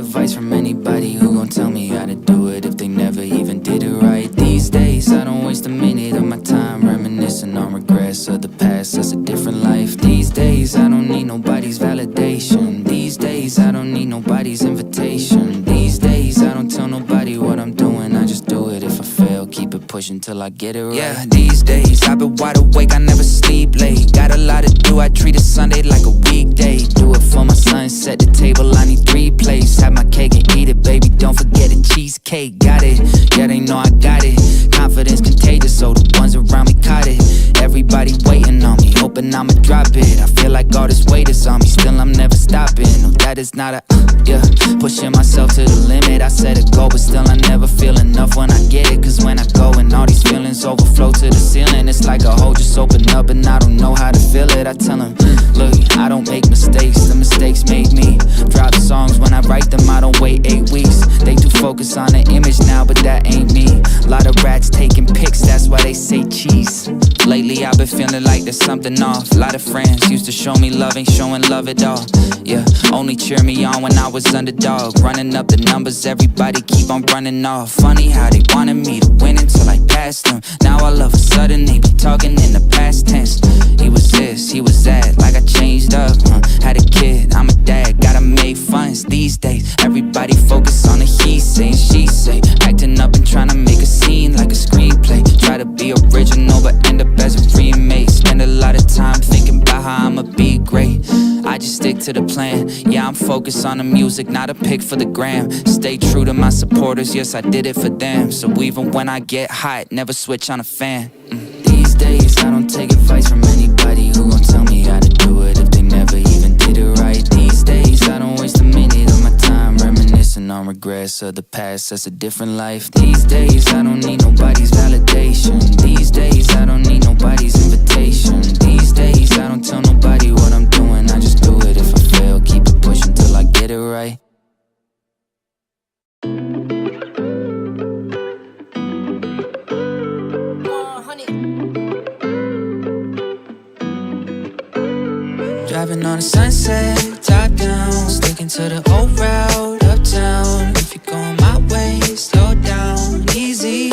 advice from anybody who gon' tell me how to do it if they never even did it right. These days I don't waste a minute of my time reminiscing on regrets of the past. That's a different life. These days I don't need nobody's validation. These days I don't need nobody's invitation. These days I don't tell nobody what I'm doing, I just do it. If I fail, keep it pushing till I get it right. Yeah, these days I've been wide awake, I never sleep late. Got a lot to do, I treat a Sunday like a weekday. Do it for my son, set the table, I need 3 plates. Have my cake and eat it, baby, don't forget the cheesecake. Got it, yeah, they know I got it. Confidence contagious, so the ones around me caught it. Everybody waiting on me, hoping I'ma drop it. I feel like all this weight is on me, still I'm never stopping. No, that is not a, yeah, pushing myself to the limit. I set a goal, but still I never feel enough when I get it. Cause when I go and all these feelings overflow to the ceiling, it's like a hole just open up and I don't know how to feel it. I tell them, look, I don't make mistakes, the mistakes make me. Drop songs when I write them, I don't wait 8 weeks. They too focus on the image now, but that ain't me. Lot of rats taking pics, that's why they say cheese. Lately I've been feeling like there's something off. Lot of friends used to show me love, ain't showing love at all. Yeah, only cheer me on when I was underdog. Running up the numbers, everybody keep on running off. Funny how they wanted me to win until I passed them. Now all of a sudden they be talking in the past tense. He was this, he was that, like I changed up, Had a kid, I'm a dad, gotta make funds. These days, everybody focus on the he say and she say. Acting up and trying to make a scene like a screenplay. Try to be original but end up as a remake. Spend a lot of time thinking about how I'ma be great. I just stick to the plan. Yeah, I'm focused on the music, not a pic for the gram. Stay true to my supporters, yes, I did it for them. So even when I get hot, never switch on a fan. These days, I don't take advice from anybody who gon' tell me how to do it if they never even did it right. These days, I don't waste a minute of my time reminiscing on regrets of the past. That's a different life. These days, I don't need nobody's validation. These days, I don't need nobody's invitation. These days, I don't tell nobody what I'm doing, I just do it. If I fail, keep it pushing till I get it right. Driving on a sunset, top down, sticking to the old route uptown. If you're going my way, slow down, easy.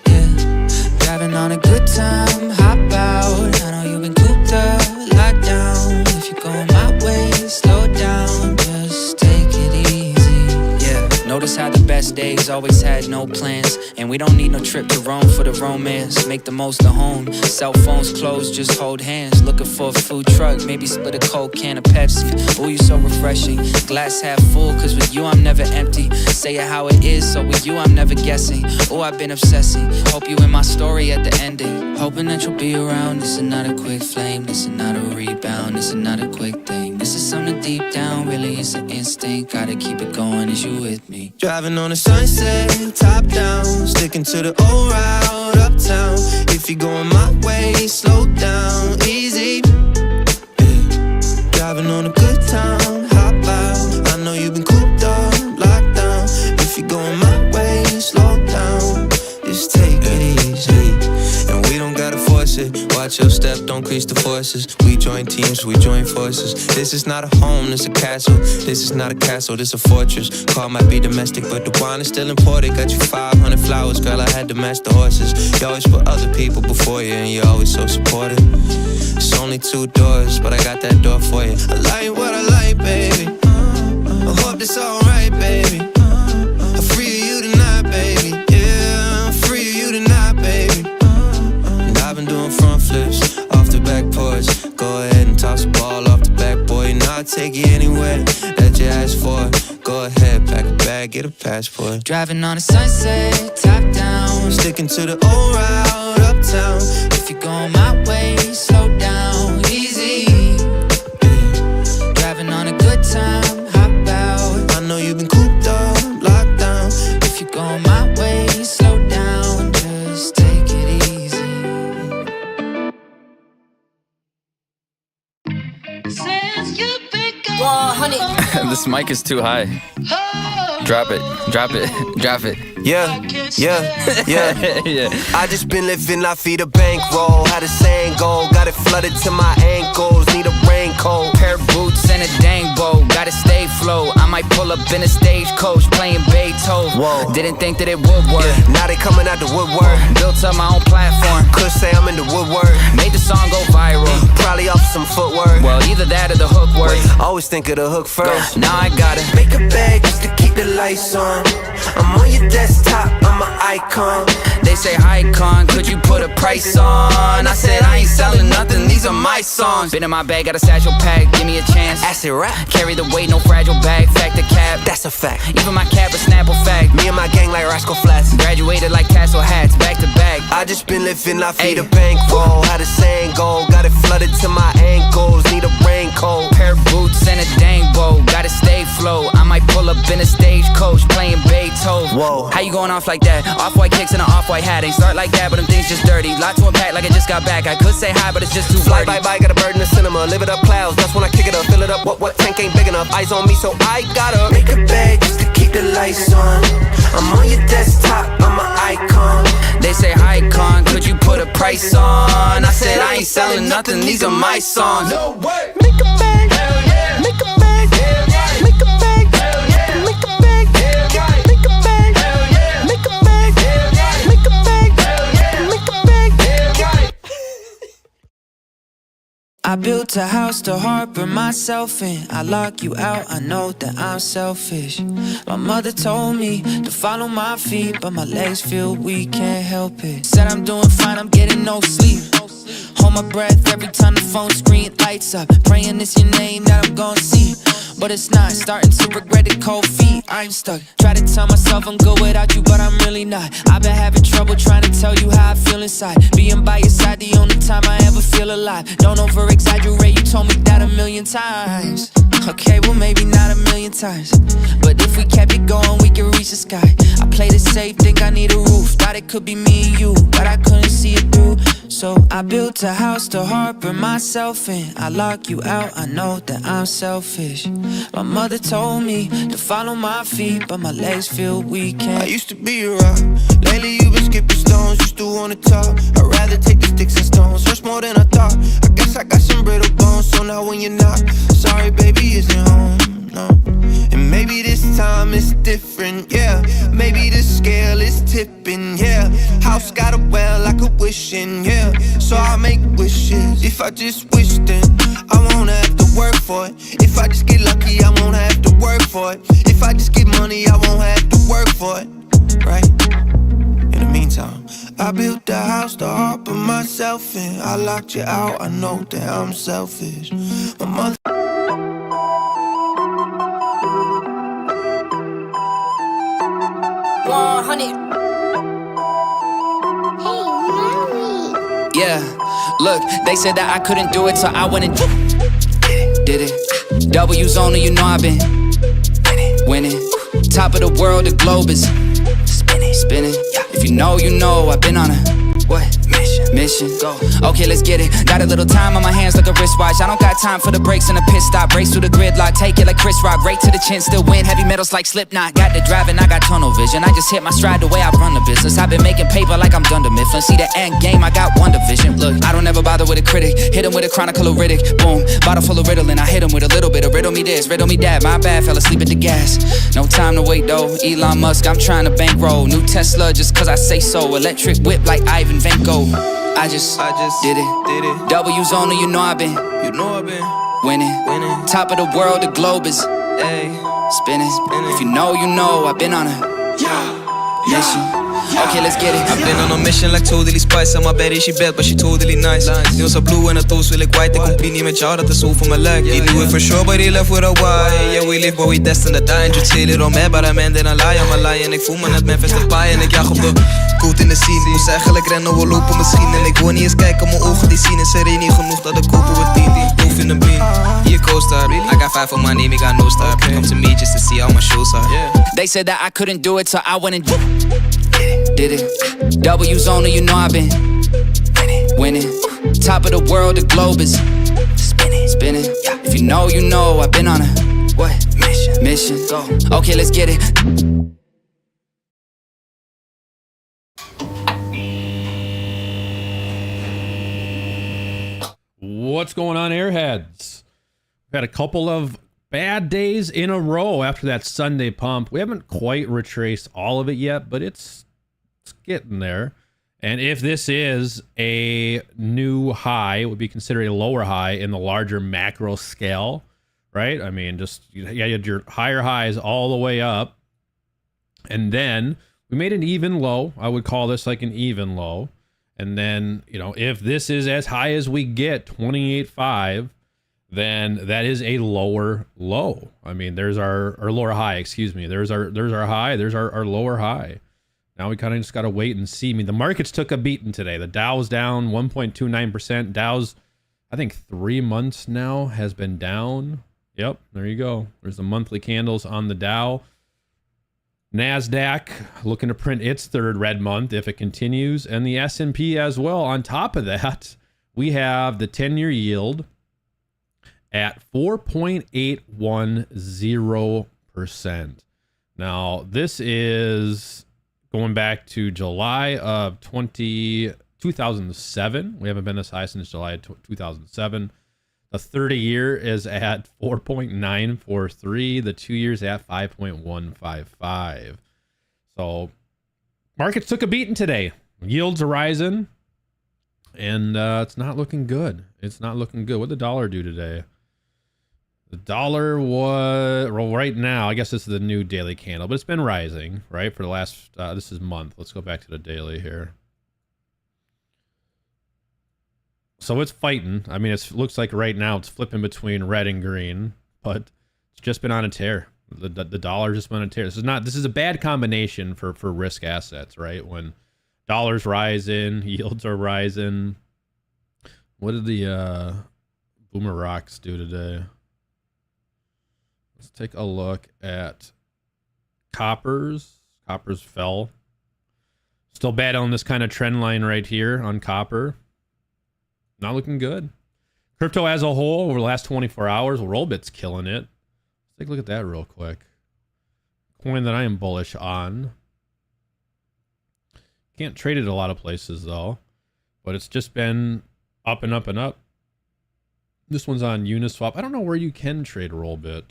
Yeah, driving on a good time, hop out. I know you've been cooped up, locked down. If you're going my way, slow down, just take it easy. Yeah, notice how the best days always had no plans. And we don't need no trip to Rome for the romance. Make the most of home. Cell phones closed, just hold hands. Looking for a food truck, maybe split a cold can of Pepsi. Ooh, you so refreshing. Glass half full, cause with you I'm never empty. Say it how it is, so with you I'm never guessing. Ooh, I've been obsessing. Hope you in my story at the ending. Hoping that you'll be around. This is not a quick flame, this is not a rebound. This is not a quick thing, this is something deep down. Really, it's an instinct, gotta keep it going as you with me. Driving on a sunset, top down, sticking to the old route uptown. If you're going my way, slow down, easy. Yeah. Driving on a good time, hop out. I know you've been cooped up, locked down. If you're going my way, slow down, just take it easy. And we don't gotta force it. Watch your step, don't crease the forces. We join teams, we join forces. This is not a home, this a castle. This is not a castle, this a fortress. Car might be domestic, but the wine is still imported. Got you 500 flowers, girl, I had to match the horses. You always put other people before you, and you're always so supportive. It's only 2 doors, but I got that door for you. I like what I like, baby. I hope that's alright, baby. I'm free of you tonight, baby. Yeah, I'm free of you tonight, baby. And I've been doing front flips off the back porch. Go ahead and toss the ball off the backboard. You know I'll take you anywhere that you ask for. Go ahead, pack a bag, get a passport. Driving on a sunset, top down, sticking to the old route uptown. If you're going my way, slow down, easy. Yeah. Driving on a good time, hop out. I know you've been cooped up, locked down. If you're going my way, slow down, just take it easy. Since you've been gone, This mic is too high. Drop it, drop it, drop it. Yeah, yeah, yeah. Yeah. I just been living, I feed a bankroll. How the saying go, got it flooded to my ankles. Need a raincoat, pair of boots and a dang bow, gotta stay flow. I might might pull up in a stagecoach playing Beethoven. Whoa. Didn't think that it would work. Yeah, now they coming out the woodwork. Built up my own platform. Could say I'm in the woodwork. Made the song go viral. Probably off some footwork. Well, either that or the hook work. Always think of the hook first. Now I gotta make a bag just to keep the lights on. I'm on your desktop, I'm an icon. They say, hi, con, could you put a price on? I said, I ain't selling nothing, these are my songs. Been in my bag, got a satchel pack, give me a chance. Acid rap, Carry the weight, no fragile bag, fact to cap. that's a fact. Even my cap a Snapple fact. Me and my gang like Rascal Flats. Graduated like Castle hats, back to back. I just been living life, feed a bankroll. How the saying go, got it flooded to my ankles. Need a raincoat. Pair of boots and a dang bow, gotta stay flow. I might pull up in a stagecoach playing Beethoven. Whoa. How you going off like that? Off-white kicks and an off-white hat. Ain't start like that, but them things just dirty. Lot to unpack like I just got back. I could say hi, but it's just too Fly flirty. bye, got a bird in the cinema. Live it up clouds, that's when I kick it up. Fill it up, what tank ain't big enough. Eyes on me, so I gotta make a bag just to keep the lights on. I'm on your desktop, I'm an icon. They say, hi, con, could you put a price on? I said, I ain't selling nothing, these are my songs. No way. Make a bag, hell yeah. Make a bag, hell yeah. Make a bag, hell yeah. Make a bag, hell yeah. Make a bag, hell yeah. Make a bag, hell yeah. Make a bag, hell yeah. Make a bag, hell yeah. I built a house to harbor myself in. I lock you out, I know that I'm selfish. My mother told me to follow my feet, but my legs feel weak, can't help it. Said I'm doing fine, I'm getting no sleep. Hold my breath every time the phone screen lights up. Praying it's your name that I'm gonna see, but it's not. Starting to regret it, cold feet, I'm stuck. Try to tell myself I'm good without you, but I'm really not. I've been having trouble trying to tell you how I feel inside. Being by your side, the only time I ever feel alive. Don't over-exaggerate, you told me that a million times. Okay, well maybe not a million times, but if we kept it going, we could reach the sky. I played it safe, think I need a roof. Thought it could be me and you, but I couldn't see it through. So I built a house to harbor myself in. I lock you out, I know that I'm selfish. My mother told me to follow my feet, but my legs feel weak. I used to be a rock. Lately you been skipping stones, used to wanna talk. I'd rather take the sticks and stones, hurts more than I thought. I guess I got some brittle bones, so now when you're not, sorry baby isn't home, no. And maybe this time it's different, yeah. Maybe the scale is tipping, yeah. House got a well I could wish in, yeah. So I make wishes. If I just wish then I won't have to work for it. If I just get lucky I won't have to work for it. If I just get money I won't have to work for it, right? In the meantime, I built the house to harbor myself in. I locked you out, I know that I'm selfish. My mother 100. Yeah, look, they said that I couldn't do it, so I went and did it. W's only, you know I've been winning. Top of the world, the globe is spinning. If you know, I've been on a what? Mission. Go. Okay, let's get it. Got a little time on my hands like a wristwatch. I don't got time for the brakes and the pit stop. Race through the gridlock, take it like Chris Rock. Right to the chin, still win. Heavy metals like Slipknot. Got the driving, I got tunnel vision. I just hit my stride the way I run the business. I've been making paper like I'm Dunder Mifflin. See the end game, I got one division. Look, I don't ever bother with a critic. Hit him with a chronicle of Riddick. Boom, bottle full of Ritalin. I hit him with a little bit of riddle me this, riddle me that. My bad, fell asleep at the gas. No time to wait though. Elon Musk, I'm trying to bankroll. New Tesla just cause I say so. Electric whip like Ivan Van Gogh. I just did it. W's only, you know I've been winning. Top of the world, the globe is spinning. If you know, I've been on a mission. Okay, let's get it. I've been on a mission like totally spice. My baddie, she bad, but she totally nice. Die was a blue en de toes wil ik white. Ik compie niet met jou, dat is all for my life. You knew it for sure, but he left with a why. Yeah, we live, but we destined to die. And you chill it on me, but I man then I lie. I'm a lie en ik voel me net Memphis de paai. En ik jag op de koet in de scene. Moest eigenlijk rennen, we lopen misschien. En ik wil niet eens kijken, mijn ogen die zien. Is er niet genoeg dat ik kopen with TT. Move in the beam, hier co-star. I got 5 on my name, I got no star. Come to me just to see how my shows are. They said that I couldn't do it, so I went and did it. W's only, you know I've been winning. Top of the world, the globe is spinning. If you know, I've been on a what? Mission. Go. Okay, let's get it. What's going on, Airheads? We've had a couple of bad days in a row after that Sunday pump. We haven't quite retraced all of it yet, but it's getting there. And if this is a new high, it would be considered a lower high in the larger macro scale, right? I mean, just you had your higher highs all the way up. And then we made an even low. I would call this like an even low. And then, if this is as high as we get, 28.5, then that is a lower low. I mean, there's our lower high, excuse me. There's our high, there's our lower high. Now we kind of just got to wait and see. I mean, the markets took a beating today. The Dow's down 1.29%. Dow's, I think 3 months now has been down. Yep, there you go. There's the monthly candles on the Dow. NASDAQ looking to print its third red month if it continues. And the S&P as well. On top of that, we have the 10-year yield at 4.810%. Now, this is going back to July of 2007. We haven't been this high since July of 2007. The 30-year is at 4.943. The 2 years at 5.155. So markets took a beating today. Yields are rising, and it's not looking good. It's not looking good. What did the dollar do today? The dollar was, well, right now, I guess this is the new daily candle, but it's been rising, right, for the last, this is month. Let's go back to the daily here. So it's fighting. I mean, it looks like right now it's flipping between red and green, but it's just been on a tear. The dollar just been on a tear. This is a bad combination for risk assets, right? When dollars rising, yields are rising. What did the Boomer Rocks do today? Let's take a look at coppers. Coppers fell. Still bad on this kind of trend line right here on copper. Not looking good. Crypto as a whole over the last 24 hours, Rollbit's killing it. Let's take a look at that real quick. Coin that I am bullish on. Can't trade it a lot of places though, but it's just been up and up and up. This one's on Uniswap. I don't know where you can trade Rollbit.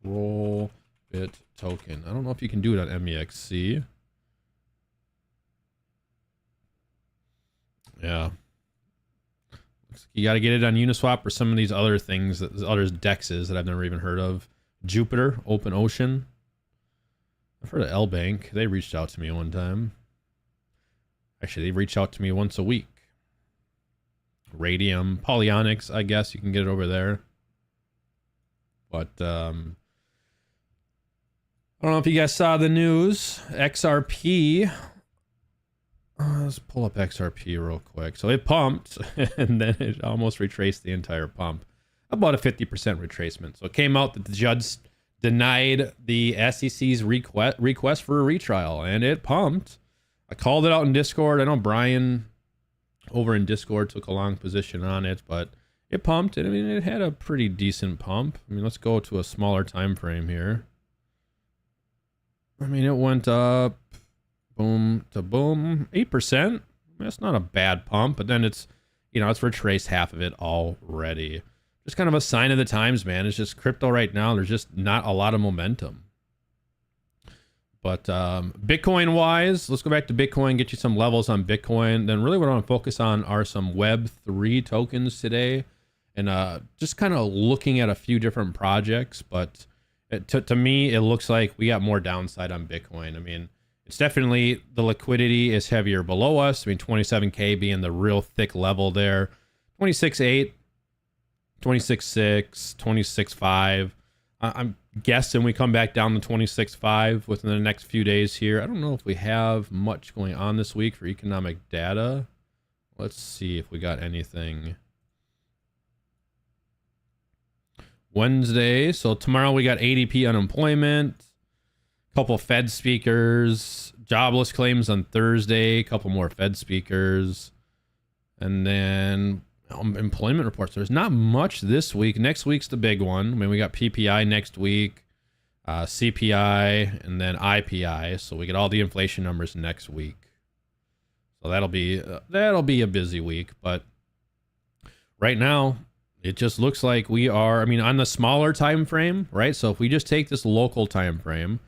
Rollbit token. I don't know if you can do it on MEXC. Yeah. You got to get it on Uniswap or some of these other things, other dexes that I've never even heard of. Jupiter, Open Ocean. I've heard of L Bank. They reached out to me one time. Actually, they reach out to me once a week. Radium, Polyonics, I guess you can get it over there. But I don't know if you guys saw the news. XRP. Let's pull up XRP real quick. So it pumped, and then it almost retraced the entire pump. About a 50% retracement. So it came out that the judge denied the SEC's request for a retrial, and it pumped. I called it out in Discord. I know Brian over in Discord took a long position on it, but it pumped. And I mean, it had a pretty decent pump. I mean, let's go to a smaller time frame here. I mean, it went up, boom to boom, 8%. That's not a bad pump, but then it's, it's retraced half of it already. Just kind of a sign of the times, man. It's just crypto right now. There's just not a lot of momentum. But Bitcoin wise, let's go back to Bitcoin, get you some levels on Bitcoin. Then really what I want to focus on are some Web3 tokens today. And just kind of looking at a few different projects. But to me, it looks like we got more downside on Bitcoin. I mean, it's definitely, the liquidity is heavier below us. I mean, 27K being the real thick level there. 26.8, 26.6, 26.5. I'm guessing we come back down to 26.5 within the next few days here. I don't know if we have much going on this week for economic data. Let's see if we got anything. Wednesday. So tomorrow we got ADP unemployment. Couple Fed speakers, jobless claims on Thursday, couple more Fed speakers, and then employment reports. There's not much this week. Next week's the big one. I mean, we got PPI next week, CPI, and then IPI. So we get all the inflation numbers next week. So that'll be a busy week. But right now, it just looks like we are, I mean, on the smaller time frame, right? So if we just take this local time frame,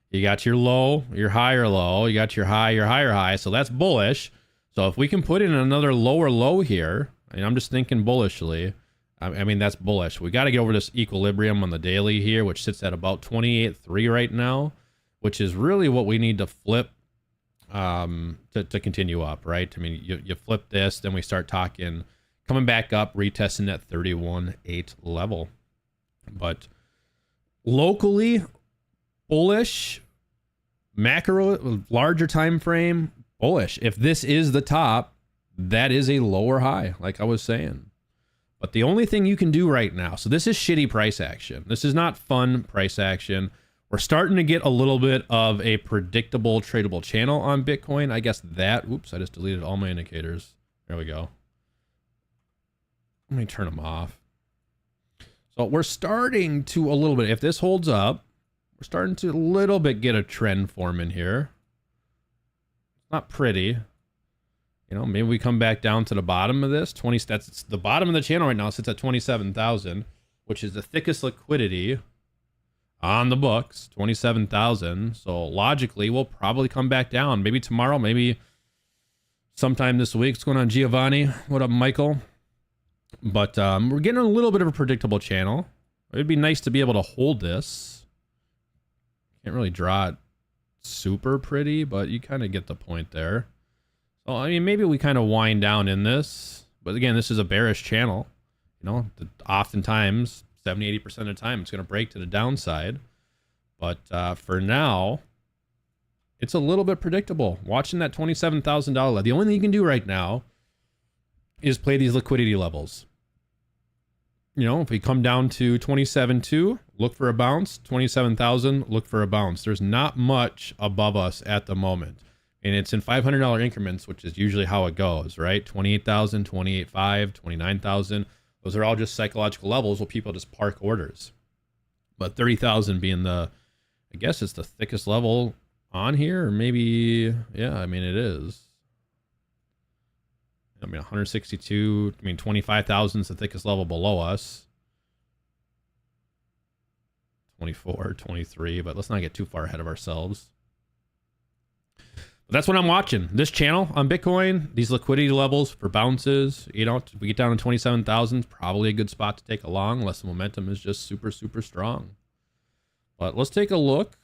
you got your low, your higher low, you got your high, your higher high. So that's bullish. So if we can put in another lower low here, and I'm just thinking bullishly, I mean, that's bullish. We got to get over this equilibrium on the daily here, which sits at about 28.3 right now, which is really what we need to flip to continue up, right? I mean, you flip this, then we start talking, coming back up, retesting that 31.8 level. But locally, bullish, macro, larger time frame, bullish. If this is the top, that is a lower high, like I was saying. But the only thing you can do right now, so this is shitty price action. This is not fun price action. We're starting to get a little bit of a predictable tradable channel on Bitcoin. I guess that, oops, I just deleted all my indicators. There we go. Let me turn them off. So we're starting to a little bit, if this holds up, we're starting to a little bit get a trend forming here. Not pretty. You know, maybe we come back down to the bottom of this. That's the bottom of the channel right now sits at 27,000, which is the thickest liquidity on the books, 27,000. So logically, we'll probably come back down. Maybe tomorrow, maybe sometime this week. What's going on, Giovanni? What up, Michael? But we're getting a little bit of a predictable channel. It'd be nice to be able to hold this. Can't really draw it super pretty, but you kind of get the point there. So, I mean, maybe we kind of wind down in this. But again, this is a bearish channel. You know, oftentimes, 70-80% of the time, it's going to break to the downside. But for now, it's a little bit predictable. Watching that $27,000 level. The only thing you can do right now is play these liquidity levels. You know, if we come down to 27.2, look for a bounce. 27,000, look for a bounce. There's not much above us at the moment. And it's in $500 increments, which is usually how it goes, right? 28,000, 28.5, 29,000. Those are all just psychological levels where people just park orders. But 30,000 being the, I guess it's the thickest level on here, or maybe, yeah, I mean, it is. I mean, 162, I mean, 25,000 is the thickest level below us. 24, 23, but let's not get too far ahead of ourselves. But that's what I'm watching. This channel on Bitcoin, these liquidity levels for bounces, you know, if we get down to 27,000, probably a good spot to take a long, unless the momentum is just super, super strong. But let's take a look.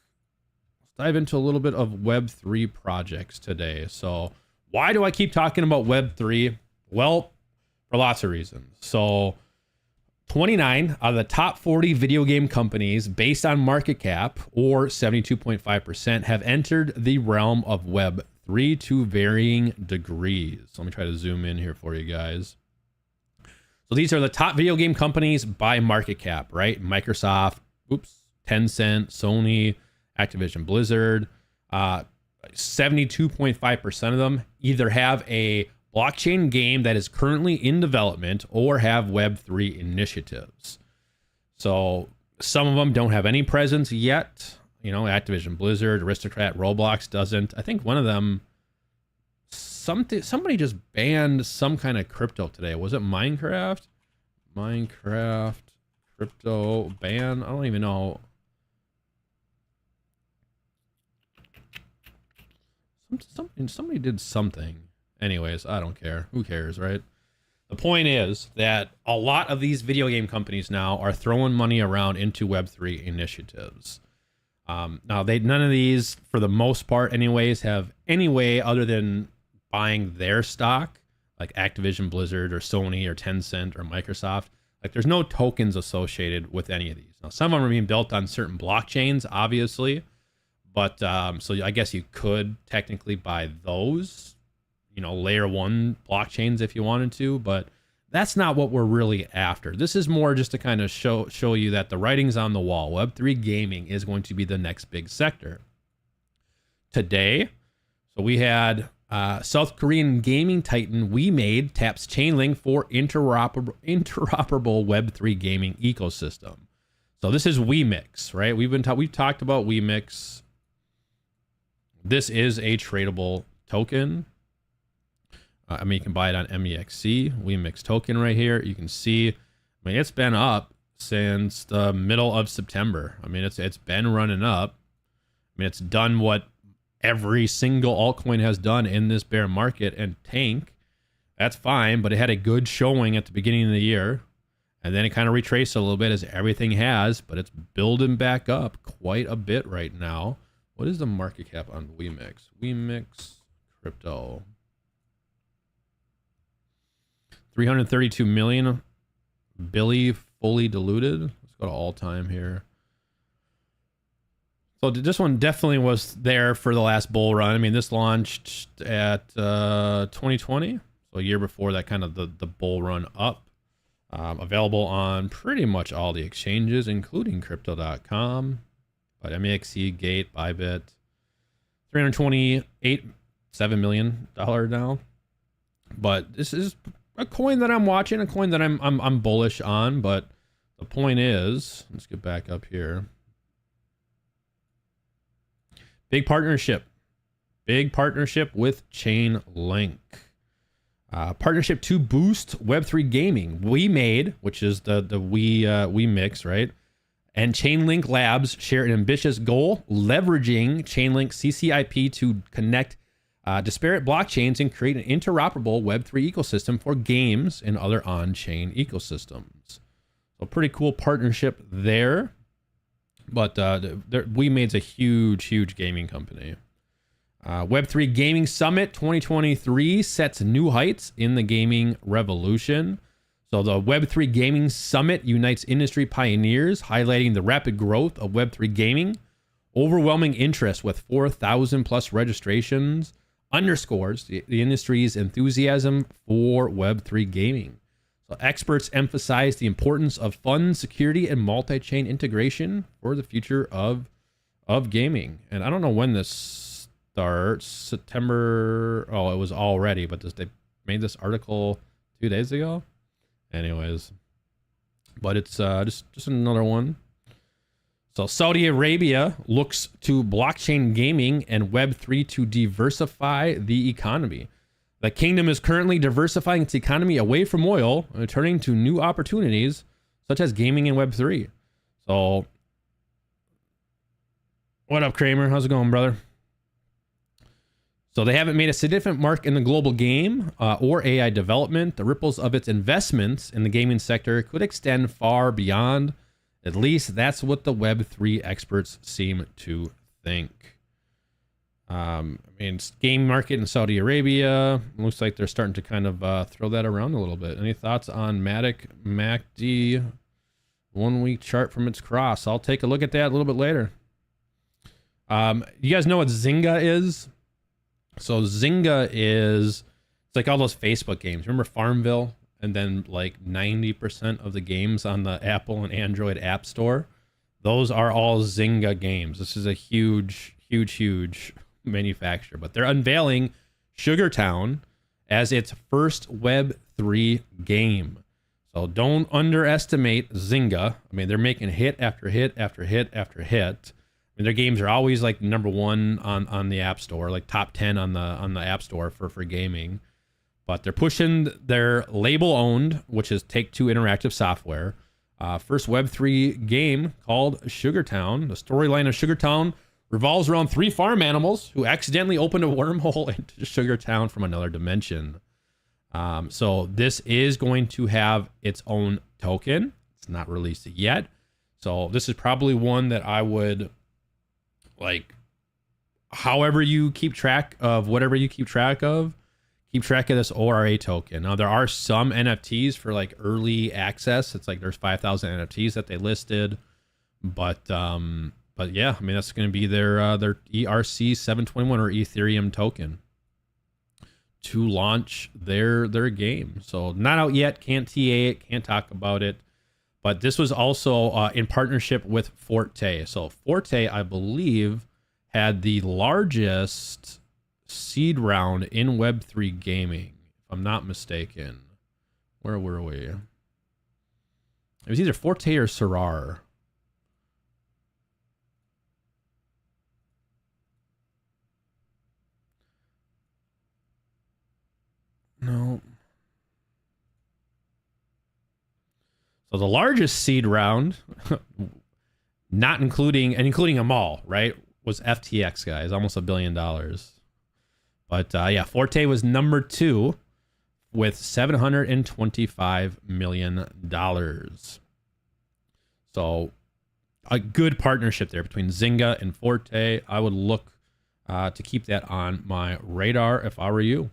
Let's dive into a little bit of Web3 projects today. So why do I keep talking about Web3? Well, for lots of reasons. So 29 out of the top 40 video game companies based on market cap, or 72.5%, have entered the realm of Web3 to varying degrees. So let me try to zoom in here for you guys. So these are the top video game companies by market cap, right? Microsoft, Tencent, Sony, Activision Blizzard. 72.5% of them either have a blockchain game that is currently in development or have Web3 initiatives. So some of them don't have any presence yet. You know, Activision Blizzard, Aristocrat, Roblox doesn't. I think one of them, somebody just banned some kind of crypto today. Was it Minecraft? Minecraft crypto ban? I don't even know. Somebody did something. Anyways, I don't care. Who cares, right? The point is that a lot of these video game companies now are throwing money around into Web3 initiatives. Now, none of these, for the most part anyways, have any way other than buying their stock, like Activision Blizzard or Sony or Tencent or Microsoft. Like, there's no tokens associated with any of these. Now, some of them are being built on certain blockchains, obviously. But so I guess you could technically buy those, you know, layer one blockchains if you wanted to, but that's not what we're really after. This is more just to kind of show you that the writing's on the wall. Web3 gaming is going to be the next big sector. Today, so we had South Korean gaming titan WeMade taps Chainlink for interoperable Web3 gaming ecosystem. So this is WeMix, right? We've talked about WeMix. This is a tradable token. I mean, you can buy it on MEXC, WeMix token right here. You can see I mean, it's been up since the middle of September. I mean, it's been running up. I mean, it's done what every single altcoin has done in this bear market and tank. That's fine, but it had a good showing at the beginning of the year. And then it kind of retraced a little bit, as everything has, but it's building back up quite a bit right now. What is the market cap on WeMix? WeMix crypto. 332 million. Billy fully diluted. Let's go to all time here. So this one definitely was there for the last bull run. I mean, this launched at 2020, so a year before that, kind of the bull run up. Available on pretty much all the exchanges, including crypto.com, but MEXC, Gate, Bybit. $328.7 million now. But this is a coin that I'm watching, a coin that I'm bullish on. But the point is, let's get back up here. Big partnership with Chainlink. Partnership to boost Web3 gaming. We made, which is the we mix, right? And Chainlink Labs share an ambitious goal, leveraging Chainlink CCIP to connect disparate blockchains and create an interoperable Web3 ecosystem for games and other on-chain ecosystems. So pretty cool partnership there. But we made's a huge gaming company. Web3 Gaming Summit 2023 sets new heights in the gaming revolution. So the Web3 Gaming Summit unites industry pioneers, highlighting the rapid growth of Web3 gaming. Overwhelming interest with 4,000 plus registrations underscores the industry's enthusiasm for Web3 gaming. So experts emphasize the importance of fund security and multi-chain integration for the future of gaming. And I don't know when this starts. September. Oh, it was already, but they made this article 2 days ago. Anyways, but it's just another one. So Saudi Arabia looks to blockchain gaming and Web3 to diversify the economy. The kingdom is currently diversifying its economy away from oil and turning to new opportunities such as gaming and Web3. So what up, Kramer? How's it going, brother? So they haven't made a significant mark in the global game or AI development. The ripples of its investments in the gaming sector could extend far beyond. At least that's what the Web3 experts seem to think. I mean, game market in Saudi Arabia. Looks like they're starting to kind of throw that around a little bit. Any thoughts on Matic MACD 1 week chart from its cross? I'll take a look at that a little bit later. You guys know what Zynga is? So Zynga is, it's like all those Facebook games. Remember Farmville? And then like 90% of the games on the Apple and Android App Store, those are all Zynga games. This is a huge manufacturer. But they're unveiling Sugartown as its first Web3 game. So don't underestimate Zynga. I mean, they're making hit after hit after hit after hit. I mean, their games are always like number one on the App Store, like top 10 on the App Store for gaming. But they're pushing their label owned, which is Take-Two Interactive Software, first Web3 game called Sugartown. The storyline of Sugartown revolves around 3 farm animals who accidentally opened a wormhole into Sugartown from another dimension. So this is going to have its own token. It's not released yet. So this is probably one that I would, like, however you keep track of whatever you keep track of this ORA token. Now there are some NFTs for like early access. It's like there's 5,000 NFTs that they listed, but yeah, I mean that's going to be their ERC 721 or Ethereum token to launch their game. So not out yet, can't TA it, can't talk about it. But this was also in partnership with Forte. So Forte, I believe, had the largest seed round in Web3 gaming, if I'm not mistaken. Where were we? It was either Forte or Sorare. No. So the largest seed round, not including them all, right, was FTX, guys, almost $1 billion. But yeah, Forte was number 2 with $725 million. So a good partnership there between Zynga and Forte. I would look to keep that on my radar if I were you.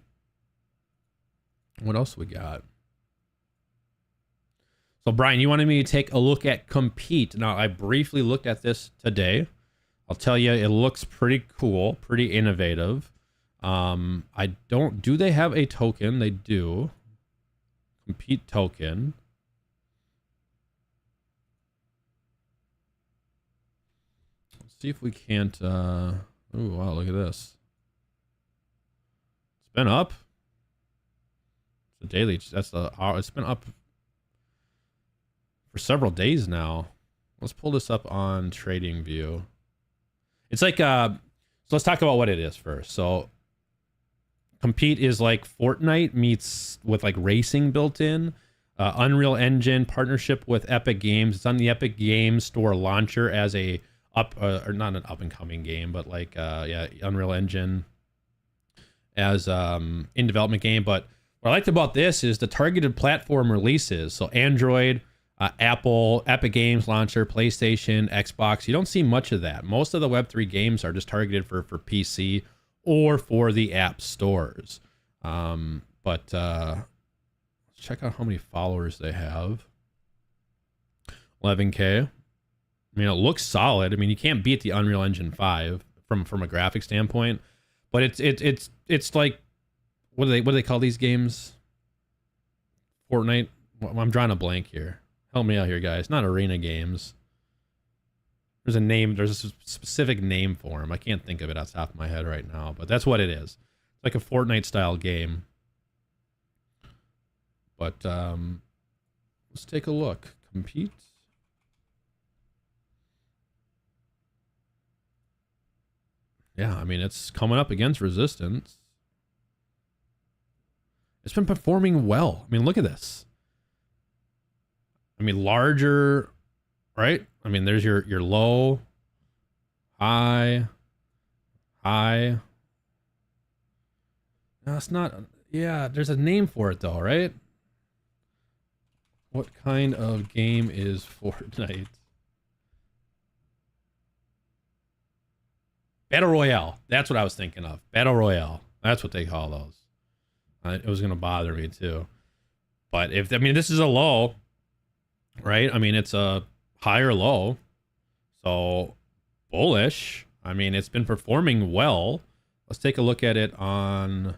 What else we got? So, Brian, you wanted me to take a look at Compete. Now, I briefly looked at this today. I'll tell you, it looks pretty cool, pretty innovative. Do they have a token? They do. Compete token. Let's see if we can't, oh, wow, look at this. It's been up. It's a daily, it's been up for several days now. Let's pull this up on TradingView. It's like so let's talk about what it is first. So Compete is like Fortnite meets with like racing built in. Unreal Engine partnership with Epic Games. It's on the Epic Games Store launcher as a or not an up and coming game, but like yeah, Unreal Engine as in development game. But what I liked about this is the targeted platform releases. So Android, Apple, Epic Games Launcher, PlayStation, Xbox. You don't see much of that. Most of the Web3 games are just targeted for PC or for the app stores. But let's check out how many followers they have. 11K. I mean, it looks solid. I mean, you can't beat the Unreal Engine 5 from a graphic standpoint. But it's like, what do they call these games? Fortnite. I'm drawing a blank here. Help me out here, guys. Not arena games. There's a name. There's a specific name for them. I can't think of it off the top of my head right now, but that's what it is. It's like a Fortnite style game. But let's take a look. Compete. Yeah, I mean, it's coming up against Resistance. It's been performing well. I mean, look at this. I mean, larger, right? I mean, there's your low, high. No, it's not. Yeah, there's a name for it though, right? What kind of game is Fortnite? Battle Royale. That's what I was thinking of. Battle Royale. That's what they call those. It was going to bother me too. But I mean, this is a low, right? I mean, it's a higher low. So bullish. I mean, it's been performing well. Let's take a look at it on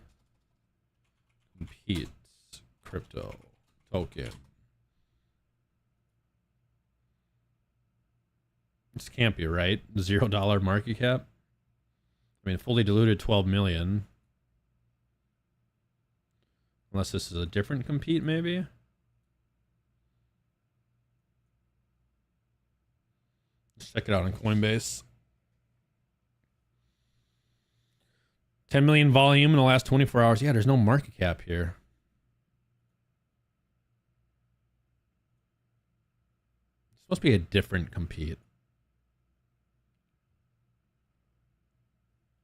Compete crypto token. This can't be right. $0 market cap. I mean, fully diluted 12 million. Unless this is a different Compete, maybe. Let's check it out on Coinbase. 10 million volume in the last 24 hours. Yeah, there's no market cap here. It's supposed to be a different Compete.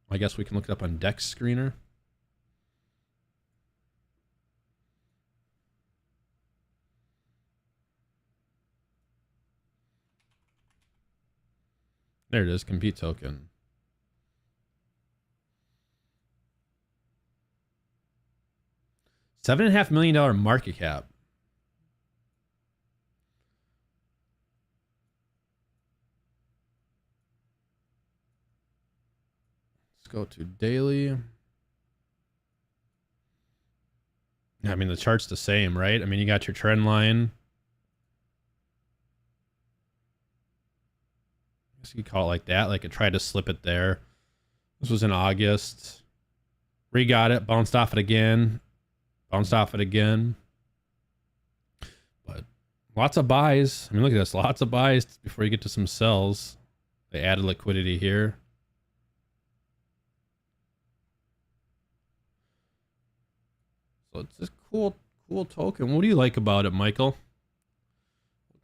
I guess we can look it up on Dex Screener. There it is, Compete token. $7.5 million market cap. Let's go to daily. I mean, the chart's the same, right? I mean, you got your trend line. I guess you could call it like that. Like it tried to slip it there. This was in August. Re-got it, bounced off it again. Bounced off it again. But lots of buys. I mean, look at this. Lots of buys before you get to some sells. They added liquidity here. So it's this cool token. What do you like about it, Michael?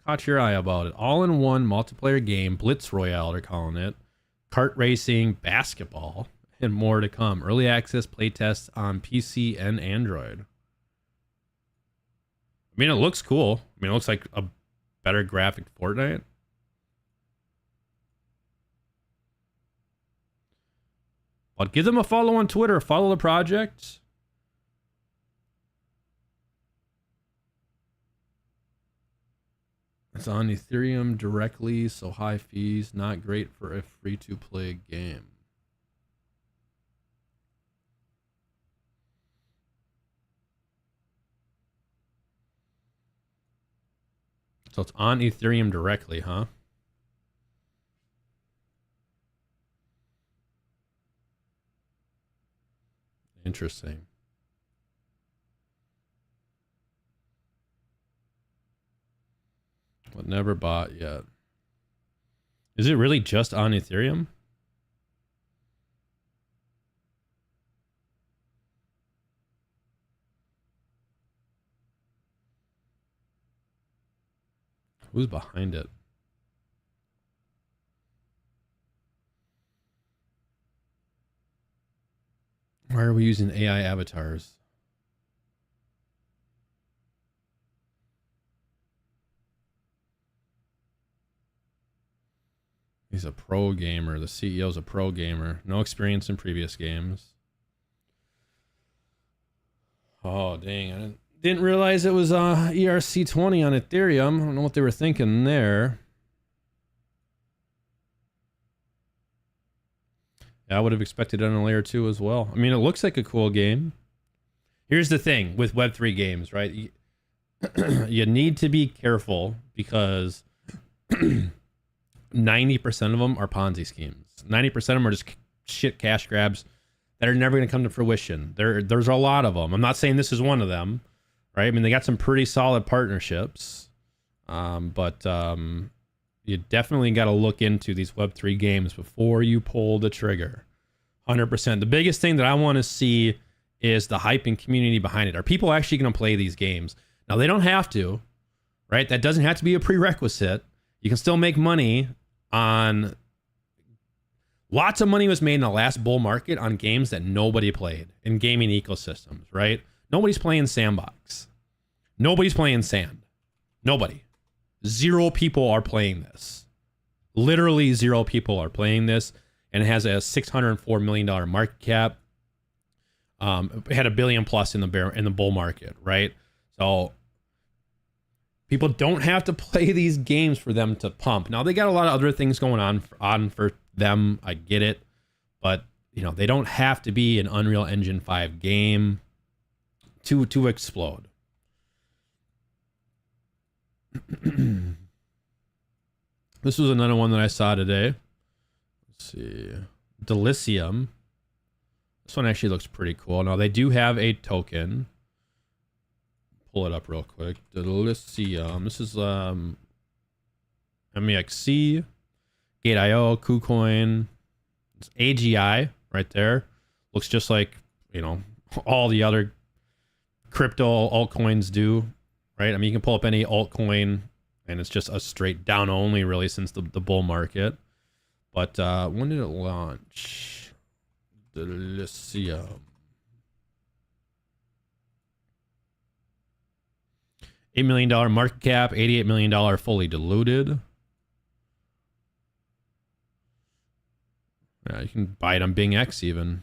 caught your eye about it? All-in-one multiplayer game, Blitz Royale, they're calling it. Kart racing, basketball, and more to come. Early access playtests on PC and Android. I mean, it looks cool. I mean, it looks like a better graphic Fortnite. But give them a follow on Twitter. Follow the project. It's on Ethereum directly, so high fees, not great for a free-to-play game. So it's on Ethereum directly, huh? Interesting. But never bought yet. Is it really just on Ethereum? Who's behind it? Why are we using AI avatars? He's a pro gamer. The CEO's a pro gamer. No experience in previous games. Oh, dang. I didn't realize it was ERC20 on Ethereum. I don't know what they were thinking there. Yeah, I would have expected it on a layer 2 as well. I mean, it looks like a cool game. Here's the thing with Web3 games, right? You need to be careful because 90% of them are Ponzi schemes. 90% of them are just shit cash grabs that are never going to come to fruition. There's a lot of them. I'm not saying this is one of them, right? I mean, they got some pretty solid partnerships, but you definitely got to look into these Web3 games before you pull the trigger. 100%. The biggest thing that I want to see is the hype and community behind it. Are people actually going to play these games? Now, they don't have to, right? That doesn't have to be a prerequisite. You can still make money on... Lots of money was made in the last bull market on games that nobody played in gaming ecosystems, right? Nobody's playing Sandbox. Nobody's playing Sand. Nobody. 0 people are playing this. Literally 0 people are playing this, and it has a $604 million market cap. It had $1 billion plus in the bull market, right? So people don't have to play these games for them to pump. Now they got a lot of other things going on for them. I get it, but you know they don't have to be an Unreal Engine 5 game to explode. This was another one that I saw today. Let's see. Delicium. This one actually looks pretty cool. Now, they do have a token. Pull it up real quick. Delicium. This is MEXC, Gate.io, KuCoin. It's AGI right there. Looks just like, you know, all the other crypto altcoins do. Right? I mean, you can pull up any altcoin, and it's just a straight down only, really, since the bull market. But when did it launch? Delicium. $8 million market cap, $88 million fully diluted. Yeah, you can buy it on Bing X even.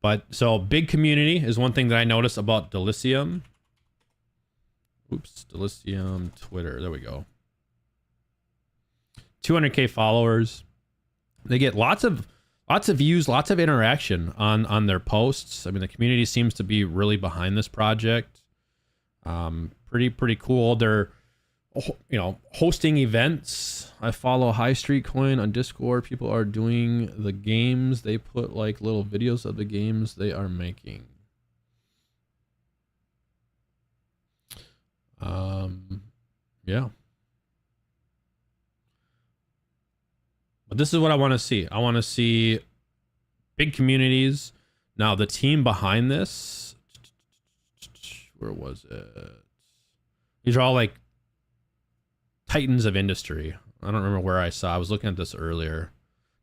But so big community is one thing that I noticed about Delicium. Oops, Delicium Twitter. There we go. 200K followers. They get lots of views, lots of interaction on their posts. I mean, the community seems to be really behind this project. Pretty cool. They're, you know, hosting events. I follow High Street Coin on Discord. People are doing the games. They put like little videos of the games they are making. Yeah. But this is what I want to see. I want to see big communities. Now, the team behind this, where was it? These are all like titans of industry. I don't remember where I saw. I was looking at this earlier.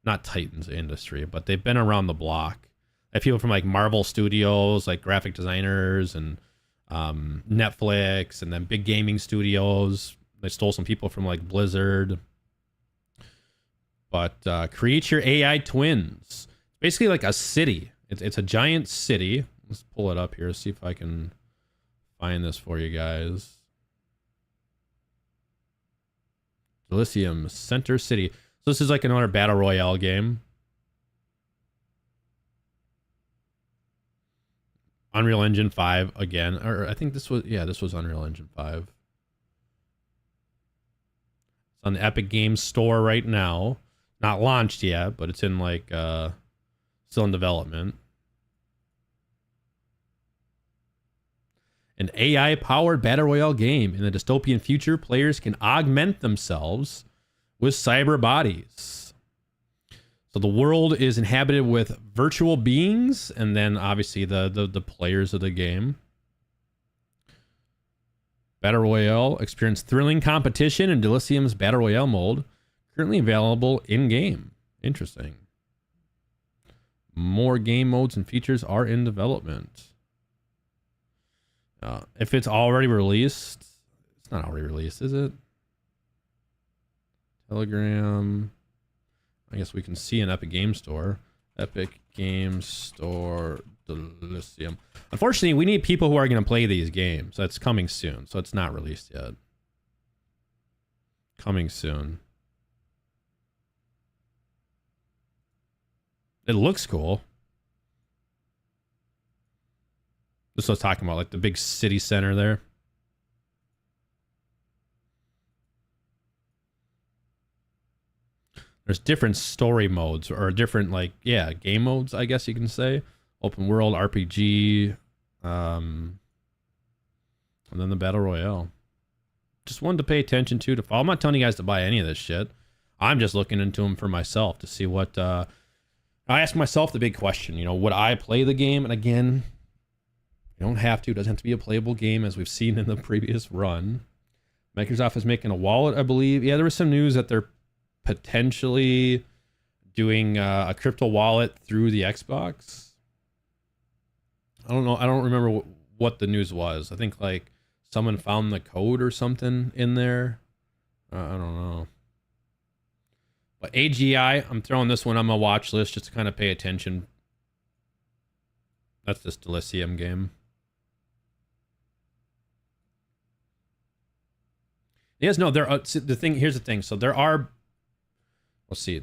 Not titans of industry, but they've been around the block. I feel from like Marvel Studios, like graphic designers, and Netflix, and then big gaming studios. They stole some people from like Blizzard. But create your AI twins. Basically like a city. It's a giant city. Let's pull it up here, see if I can find this for you guys. Elysium Center City. So this is like another battle royale game. Unreal Engine 5 again. Or I think this was, yeah, this was Unreal Engine 5. It's on the Epic Games Store right now. Not launched yet, but it's in like still in development. An AI-powered battle royale game. In the dystopian future, players can augment themselves with cyber bodies. So the world is inhabited with virtual beings, and then obviously the players of the game. Battle Royale experience thrilling competition in Elysium's Battle Royale mode. Currently available in-game. Interesting. More game modes and features are in development. If it's already released, it's not already released, is it? Telegram. I guess we can see an Epic Games Store. Epic Games Store Elysium. Unfortunately, we need people who are going to play these games. That's coming soon, so it's not released yet. Coming soon. It looks cool. This is what I was talking about, like the big city center there. There's different story modes, or different, like, yeah, game modes, I guess you can say. Open world, RPG, and then the Battle Royale. Just wanted to pay attention to follow. I'm not telling you guys to buy any of this shit. I'm just looking into them for myself to see what... I ask myself the big question, you know, would I play the game? And again... You don't have to. It doesn't have to be a playable game, as we've seen in the previous run. Microsoft is making a wallet, I believe. Yeah, there was some news that they're potentially doing a crypto wallet through the Xbox. I don't know. I don't remember what the news was. I think like someone found the code or something in there. I don't know. But AGI, I'm throwing this one on my watch list just to kind of pay attention. That's this Elysium game. Yes, no, there are the thing. Here's the thing. So there are, let's see,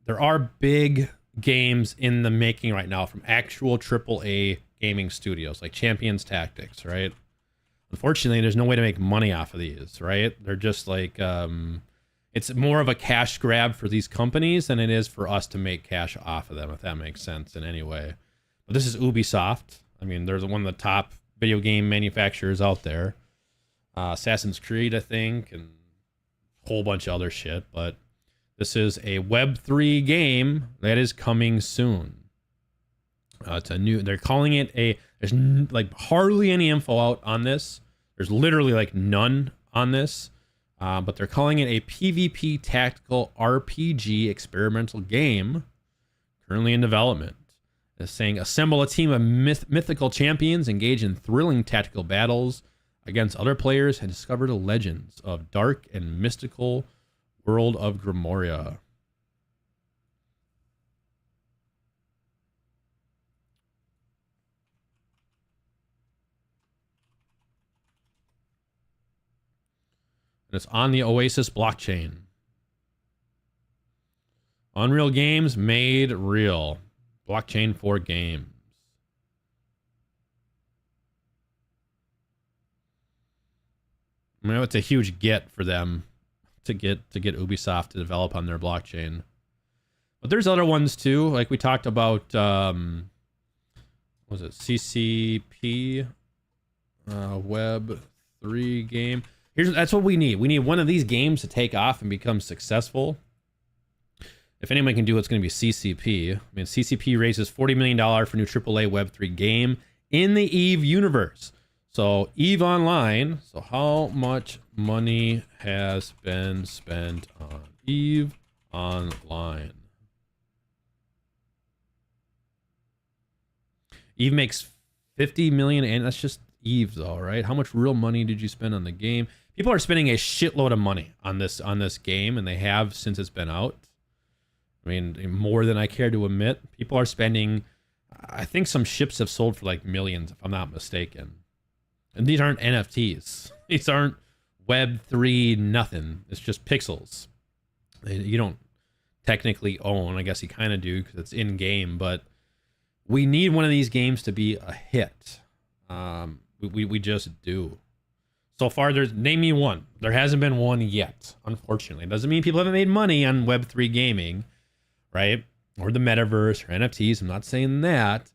there are big games in the making right now from actual AAA gaming studios like Champions Tactics, right? Unfortunately, there's no way to make money off of these, right? They're just like, it's more of a cash grab for these companies than it is for us to make cash off of them, if that makes sense in any way. But this is Ubisoft. I mean, there's one of the top video game manufacturers out there. Assassin's Creed, I think, and a whole bunch of other shit. But this is a Web3 game that is coming soon. It's a new, they're calling it a, there's like hardly any info out on this. There's literally like none on this. But they're calling it a PvP tactical RPG experimental game currently in development. It's saying assemble a team of mythical champions, engage in thrilling tactical battles against other players, and discover the legends of dark and mystical world of Grimoria. And it's on the Oasis blockchain. Unreal Games made real. Blockchain for games. I mean, it's a huge get for them to get Ubisoft to develop on their blockchain. But there's other ones too. Like we talked about, was it CCP Web3 game? That's what we need. We need one of these games to take off and become successful. If anyone can do it, it's going to be CCP. I mean, CCP raises $40 million for new AAA Web3 game in the EVE universe. So EVE Online. So how much money has been spent on EVE Online? EVE makes 50 million, and that's just EVE though, right? How much real money did you spend on the game? People are spending a shitload of money on this game, and they have since it's been out. I mean, more than I care to admit. People are spending, I think some ships have sold for like millions, if I'm not mistaken. And these aren't NFTs. These aren't Web3 nothing. It's just pixels. You don't technically own. I guess you kind of do because it's in game, but we need one of these games to be a hit. We just do. So far, name me one. There hasn't been one yet, unfortunately. It doesn't mean people haven't made money on Web3 gaming, right? Or the metaverse or NFTs. I'm not saying that.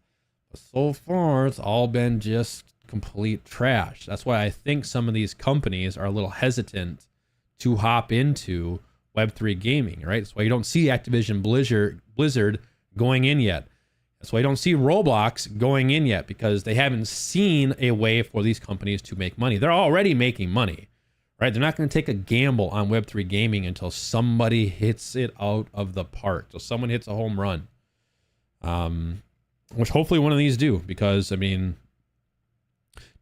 But so far, it's all been just complete trash. That's why I think some of these companies are a little hesitant to hop into Web3 gaming, right? That's why you don't see Activision Blizzard going in yet. That's why you don't see Roblox going in yet, because they haven't seen a way for these companies to make money. They're already making money, right? They're not going to take a gamble on Web3 gaming until somebody hits it out of the park. So someone hits a home run, which hopefully one of these do, because I mean,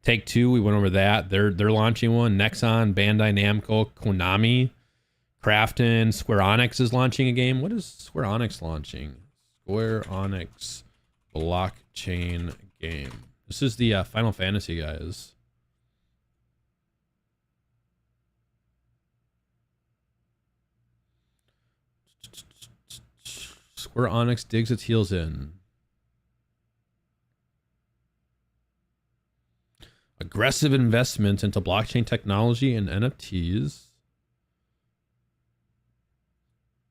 Take-Two, we went over that. They're launching one. Nexon, Bandai Namco, Konami, Krafton, Square Enix is launching a game. What is Square Enix launching? Square Enix blockchain game. This is the Final Fantasy guys. Square Enix digs its heels in. Aggressive investment into blockchain technology and NFTs.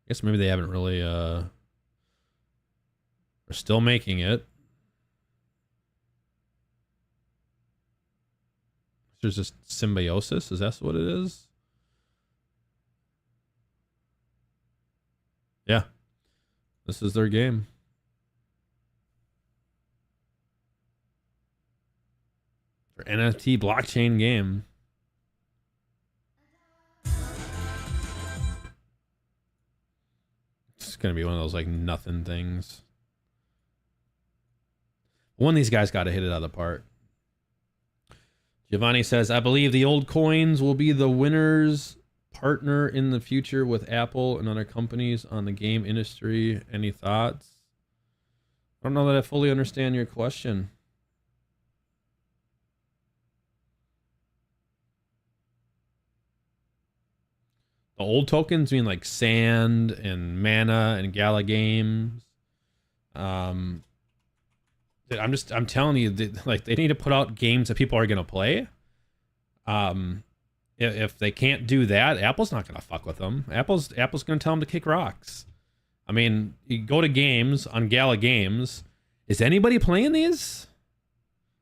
I guess maybe they haven't really are still making it. There's this symbiosis. Is that what it is? Yeah. This is their game. Their NFT blockchain game. It's going to be one of those like nothing things. One of these guys got to hit it out of the park. Giovanni says, I believe the old coins will be the winner's partner in the future with Apple and other companies on the game industry. Any thoughts? I don't know that I fully understand your question. The old tokens mean like Sand and Mana and Gala Games. I'm telling you, like they need to put out games that people are gonna play. If they can't do that, Apple's not gonna fuck with them. Apple's gonna tell them to kick rocks. I mean, you go to games on Gala Games. Is anybody playing these?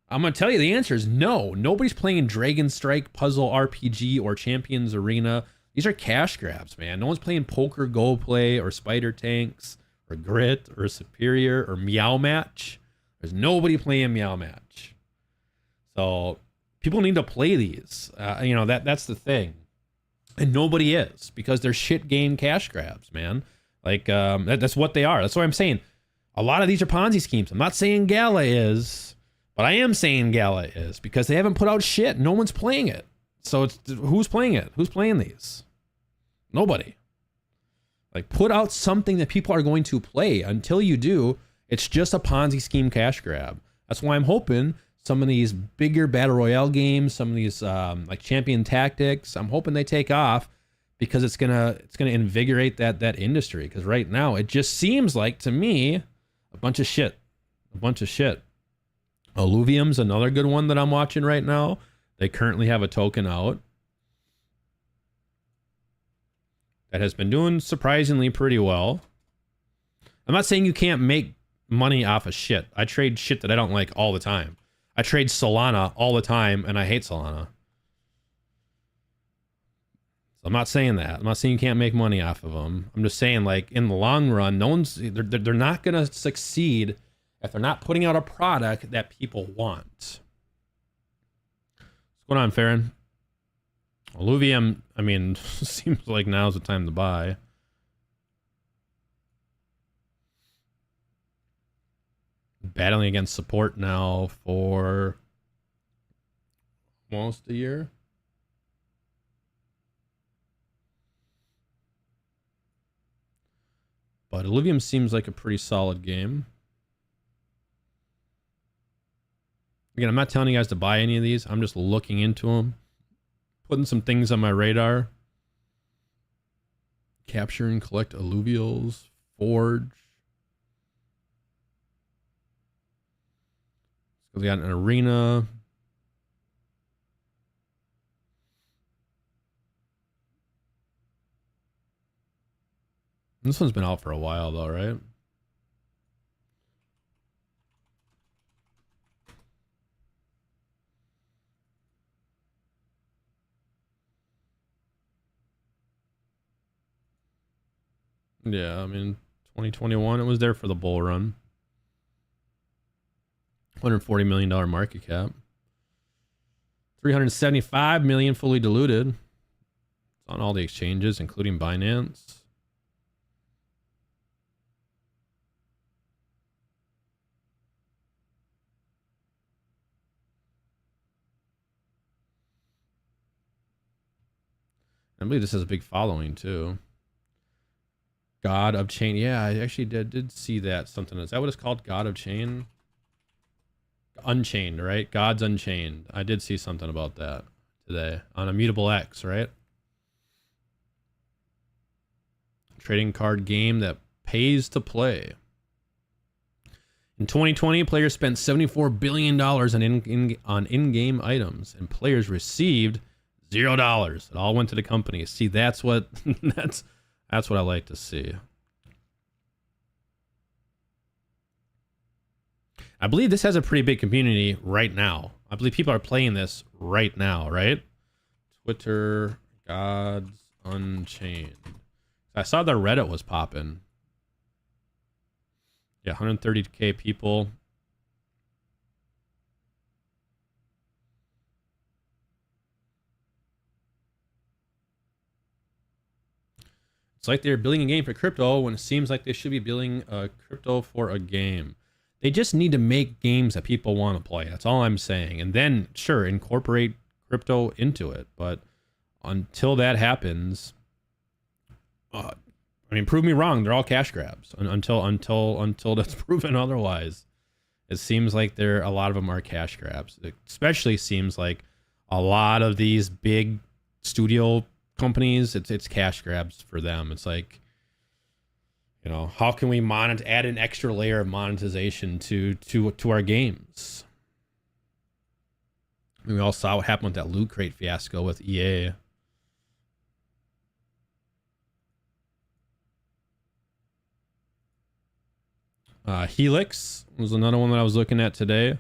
I'm gonna tell you the answer is no. Nobody's playing Dragon Strike, Puzzle RPG, or Champions Arena. These are cash grabs, man. No one's playing Poker Go Play or Spider Tanks or Grit or Superior or Meow Match. There's nobody playing Meow Match. So people need to play these. That's the thing. And nobody is, because they're shit game cash grabs, man. Like, that's what they are. That's what I'm saying. A lot of these are Ponzi schemes. I'm not saying Gala is, but I am saying Gala is, because they haven't put out shit. No one's playing it. So who's playing it? Who's playing these? Nobody. Like, put out something that people are going to play. Until you do, it's just a Ponzi scheme cash grab. That's why I'm hoping some of these bigger battle royale games, some of these like Champion Tactics, I'm hoping they take off, because it's gonna invigorate that industry. Because right now it just seems like, to me, a bunch of shit. Alluvium's another good one that I'm watching right now. They currently have a token out that has been doing surprisingly pretty well. I'm not saying you can't make money off of shit. I trade shit that I don't like all the time. I trade Solana all the time, and I hate Solana. So I'm not saying that. I'm not saying you can't make money off of them. I'm just saying, like, in the long run, they're not going to succeed if they're not putting out a product that people want. going on, Farron? Illuvium, I mean, seems like now's the time to buy. Battling against support now for almost a year. But Illuvium seems like a pretty solid game. Again, I'm not telling you guys to buy any of these. I'm just looking into them. Putting some things on my radar. Capture and collect alluvials. Forge. So we got an arena. This one's been out for a while though, right? Yeah, I mean, 2021, it was there for the bull run. $140 million market cap. 375 million fully diluted. It's on all the exchanges, including Binance. I believe this has a big following too. God of Chain. Yeah, I actually did see that something. Is that what it's called? God of Chain? Unchained, right? God's Unchained. I did see something about that today on Immutable X, right? Trading card game that pays to play. In 2020, players spent $74 billion on in-game items, and players received $0. It all went to the company. See, that's what that's what I like to see. I believe this has a pretty big community right now. I believe people are playing this right now, right? Twitter, Gods Unchained. I saw that Reddit was popping. Yeah, 130K people. It's like they're building a game for crypto when it seems like they should be building a crypto for a game. They just need to make games that people want to play. That's all I'm saying. And then, sure, incorporate crypto into it. But until that happens, I mean, prove me wrong. They're all cash grabs until that's proven otherwise. It seems like a lot of them are cash grabs. It especially seems like a lot of these big studio companies, it's cash grabs for them. It's like, you know, how can we add an extra layer of monetization to our games? We all saw what happened with that Loot Crate fiasco with EA. Helix was another one that I was looking at today.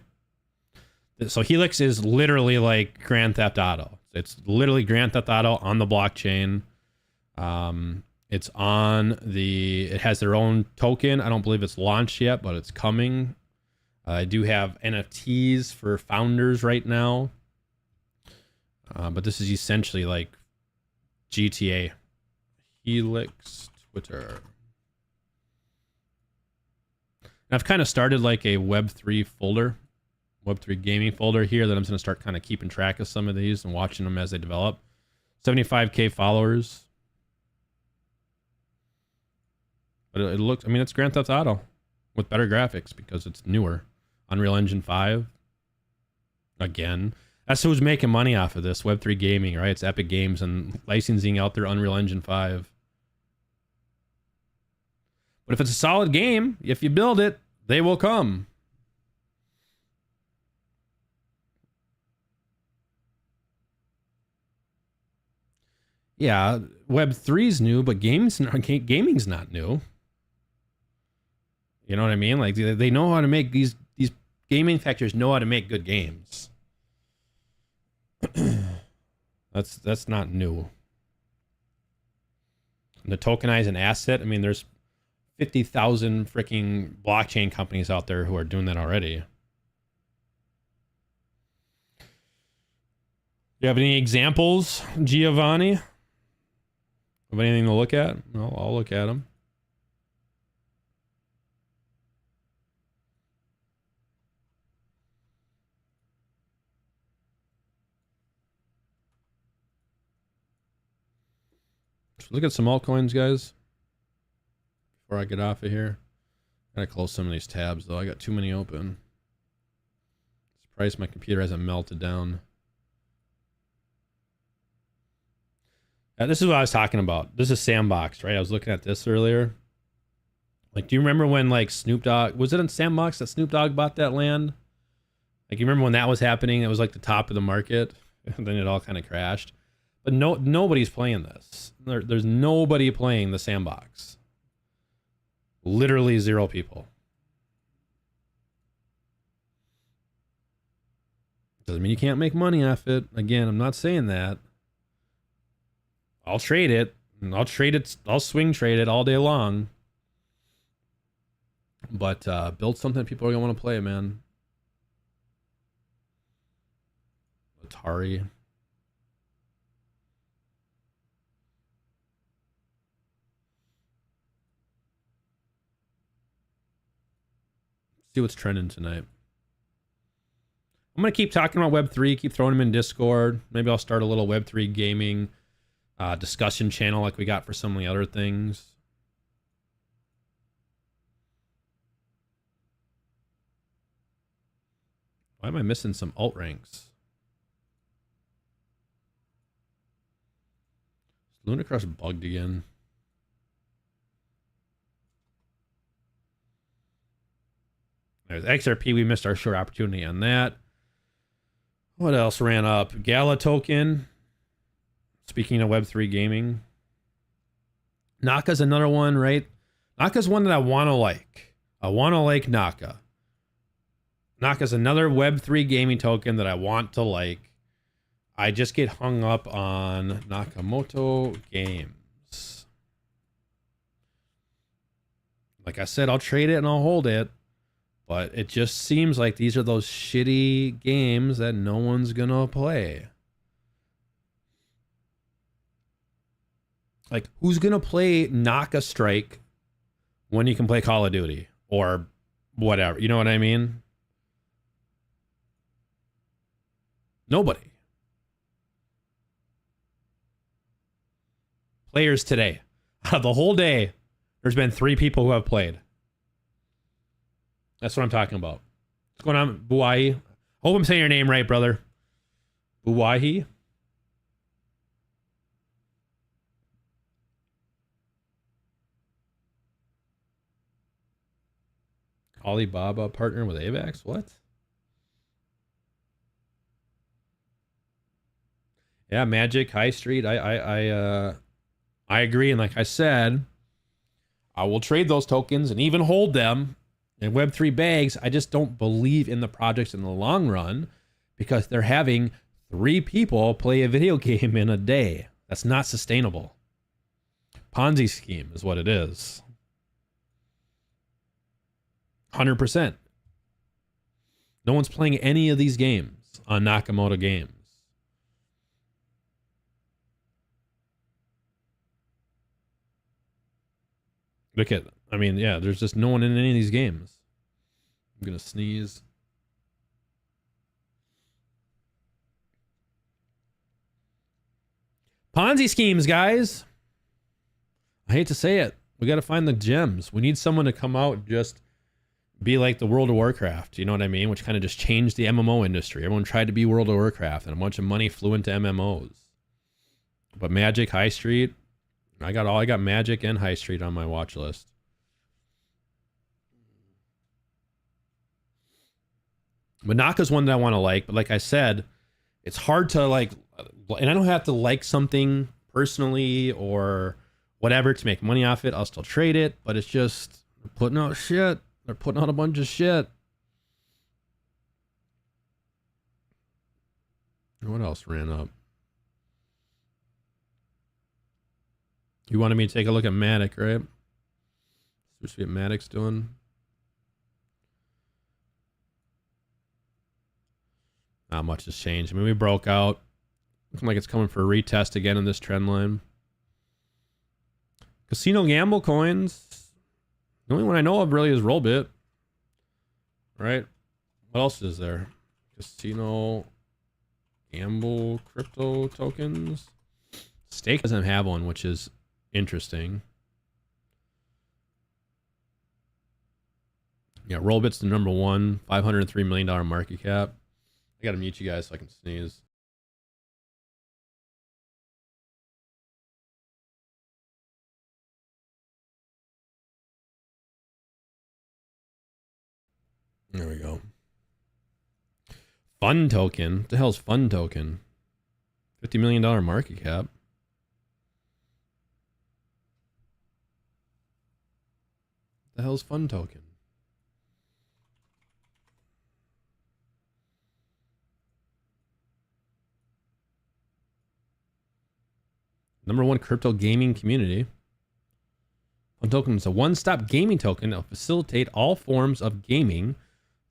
So Helix is literally like Grand Theft Auto. It's literally Grand Theft Auto on the blockchain. It's on it has their own token. I don't believe it's launched yet, but it's coming. I do have NFTs for founders right now. But this is essentially like GTA. Helix Twitter. And I've kind of started like a Web3 folder. Web3 gaming folder here that I'm going to start kind of keeping track of some of these and watching them as they develop. 75K followers. But it looks, I mean, it's Grand Theft Auto with better graphics because it's newer. Unreal Engine 5. Again. That's who's making money off of this. Web3 gaming, right? It's Epic Games and licensing out their Unreal Engine 5. But if it's a solid game, if you build it, they will come. Yeah, Web3's new, but gaming's not new. You know what I mean? Like they know how to make these game manufacturers know how to make good games. That's not new. And to tokenize an asset, I mean, there's 50,000 freaking blockchain companies out there who are doing that already. you have any examples, Giovanni? Have anything to look at? No, I'll look at them. Let's look at some altcoins, guys. Before I get off of here. Gotta close some of these tabs, though. I got too many open. Surprised my computer hasn't melted down. This is what I was talking about. This is Sandbox, right? I was looking at this earlier. Like, do you remember when, like, Snoop Dogg... Was it in Sandbox that Snoop Dogg bought that land? Like, you remember when that was happening? It was, like, the top of the market. And then it all kind of crashed. But nobody's playing this. There's nobody playing the Sandbox. Literally 0 people. Doesn't mean you can't make money off it. Again, I'm not saying that. I'll trade it. I'll trade it. I'll swing trade it all day long. But build something that people are going to want to play, man. Atari. See what's trending tonight. I'm going to keep talking about Web3, keep throwing them in Discord. Maybe I'll start a little Web3 gaming discussion channel like we got for some of the other things. Why am I missing some alt ranks? Is Lunacrush bugged again? There's XRP. We missed our short opportunity on that. What else ran up? Gala token. Speaking of Web3 gaming. Naka's another one, right? Naka's one that I want to like. I want to like Naka. Naka's another Web3 gaming token that I want to like. I just get hung up on Nakamoto Games. Like I said, I'll trade it and I'll hold it. But it just seems like these are those shitty games that no one's gonna play. Like, who's gonna play Naka Strike when you can play Call of Duty? Or whatever, you know what I mean? Nobody. Players today. Out of the whole day, there's been 3 people who have played. That's what I'm talking about. What's going on, Buwai? Hope I'm saying your name right, brother. Buwai? Alibaba partner with AVAX? What? Yeah, Magic, High Street. I agree. And like I said, I will trade those tokens and even hold them in Web3 bags. I just don't believe in the projects in the long run because they're having 3 people play a video game in a day. That's not sustainable. Ponzi scheme is what it is. 100%. No one's playing any of these games on Nakamoto Games. Look at, I mean, yeah, there's just no one in any of these games. I'm going to sneeze. Ponzi schemes, guys. I hate to say it. We got to find the gems. We need someone to come out and just be like the World of Warcraft. You know what I mean? Which kind of just changed the MMO industry. Everyone tried to be World of Warcraft and a bunch of money flew into MMOs. But Magic, High Street, I got Magic and High Street on my watch list. But Naka's one that I want to like, but like I said, it's hard to like, and I don't have to like something personally or whatever to make money off it. I'll still trade it, but it's just putting out shit. They're putting out a bunch of shit. What else ran up? You wanted me to take a look at Matic, right? Let's see what Matic's doing. Not much has changed. I mean, we broke out. Looking like it's coming for a retest again in this trend line. Casino gamble coins. The only one I know of really is Rollbit. Right? What else is there? Casino gamble crypto tokens. Stake doesn't have one, which is interesting. Yeah, Rollbit's the number one, $503 million market cap. I gotta mute you guys so I can sneeze. There we go. Fun token. What the hell's Fun token? $50 million market cap. What the hell's Fun token? Number one crypto gaming community. Fun token is a one-stop gaming token that will facilitate all forms of gaming.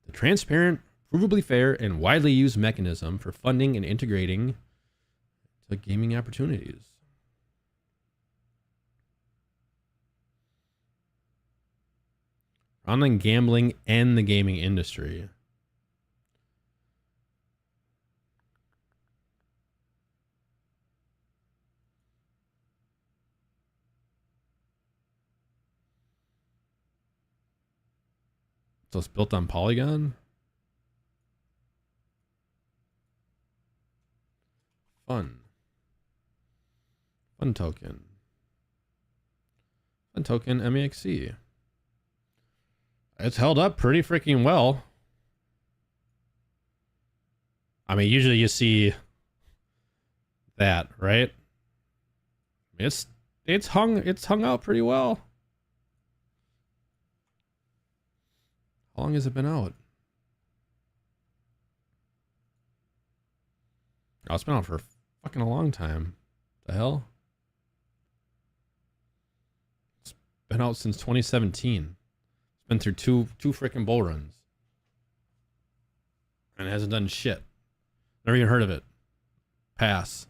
The transparent, provably fair, and widely used mechanism for funding and integrating to gaming opportunities. Online gambling and the gaming industry. So it's built on Polygon. Fun token. Fun token MEXC. It's held up pretty freaking well. I mean, usually you see that, right? It's hung out pretty well. How long has it been out? Oh, it's been out for fucking a long time. The hell? It's been out since 2017. It's been through two freaking bull runs. And it hasn't done shit. Never even heard of it. Pass.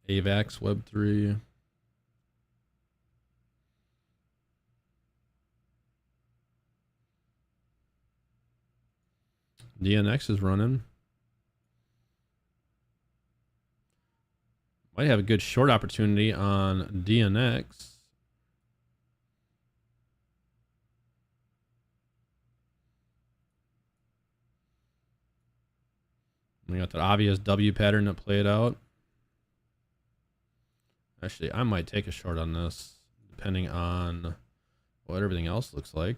AVAX, Web3. DNX is running. Might have a good short opportunity on DNX. We got that obvious W pattern that played out. Actually, I might take a short on this, depending on what everything else looks like.